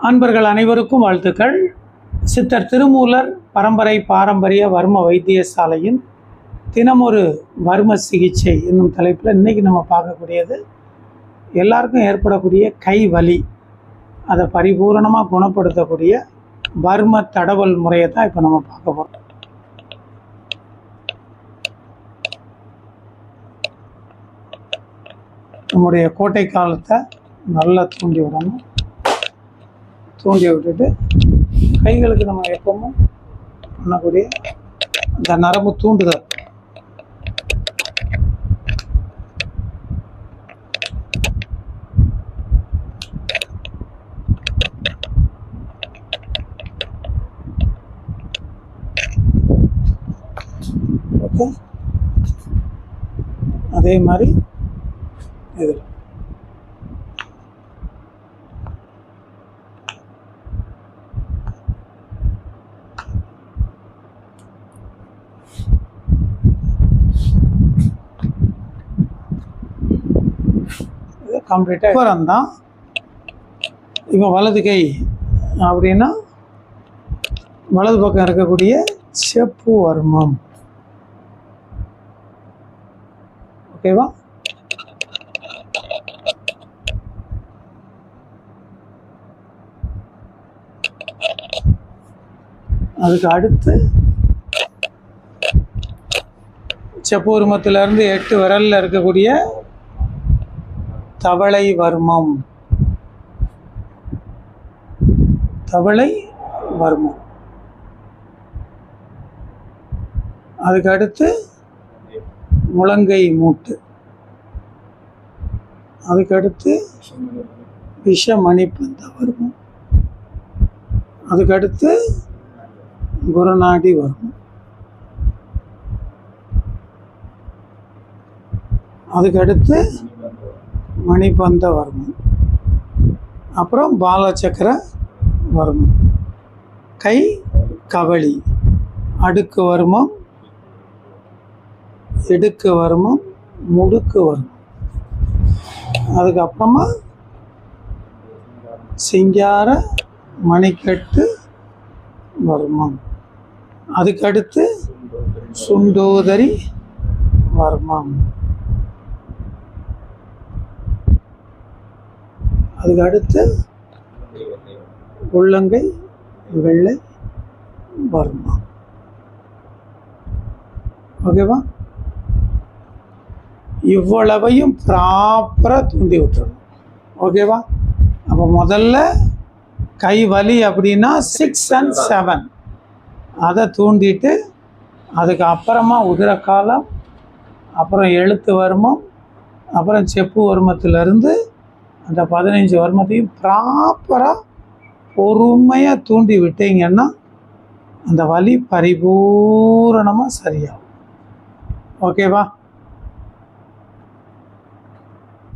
அன்பர்கள் அனைவருக்கும் வாழ்த்துக்கள். சித்தர் திருமூலர் பரம்பரை பாரம்பரிய வர்ம வைத்தியசாலையின் தினமொரு வர்ம சிகிச்சை என்னும் தலைப்பில் இன்றைக்கி நம்ம பார்க்கக்கூடியது எல்லாருக்கும் ஏற்படக்கூடிய கை வலி, அதை பரிபூரணமாக குணப்படுத்தக்கூடிய வர்ம தடவல் முறையை தான் இப்போ நம்ம பார்க்க போகிறோம். நம்முடைய கோட்டை காலத்தை நல்லா தூண்டி விடணும். தூண்டி விட்டுட்டு கைகளுக்கு நம்ம எப்பவும் பண்ணக்கூடிய அந்த நரம்பு தூண்டுதல், ஓகே. அதே மாதிரி இதில் கம்ப்ளீட்டாக விவரம் தான். இப்போ வலது கை அப்படின்னா வலது பக்கம் இருக்கக்கூடிய செப்பு வர்மம், ஓகேவா? அதுக்கு அடுத்து செப்பு வர்மத்திலிருந்து 8 விரலில் இருக்கக்கூடிய தவளை வர்மம், தவளை வர்மம். அதுக்கு அடுத்து முழங்கை மூட்டு, அதுக்கு அடுத்து விஷமணிப்பந்த வர்மம், அதுக்கு அடுத்து குருநாடி வர்மம், அதுக்கு அடுத்து மணிபந்த வர்மம், அப்புறம் பாலச்சக்கர வர்மம், கை கவளி, அடுக்கு வர்மம், இடுக்கு வர்மம், முடுக்கு வர்மம், அதுக்கப்புறமா சிங்கார மணிக்கட்டு வர்மம், அதுக்கடுத்து சுண்டோதரி வர்மம், அதுக்கு அடுத்து உள்ளங்கை வெள்ளை வர்மம், ஓகேவா? இவ்வளவையும் ப்ராப்பராக தூண்டி விட்டுறணும், ஓகேவா? அப்போ முதல்ல கை வலி அப்படின்னா 6 and 7 அதை தூண்டிட்டு, அதுக்கு அப்புறமா உதிரக்காலம், அப்புறம் எழுத்து வர்மம், அப்புறம் செப்பு வர்மத்திலிருந்து அந்த 15 வர்மத்தையும் ப்ராப்பராக பொறுமையாக தூண்டி விட்டீங்கன்னா அந்த வலி பரிபூரணமாக சரியாகும், ஓகேவா?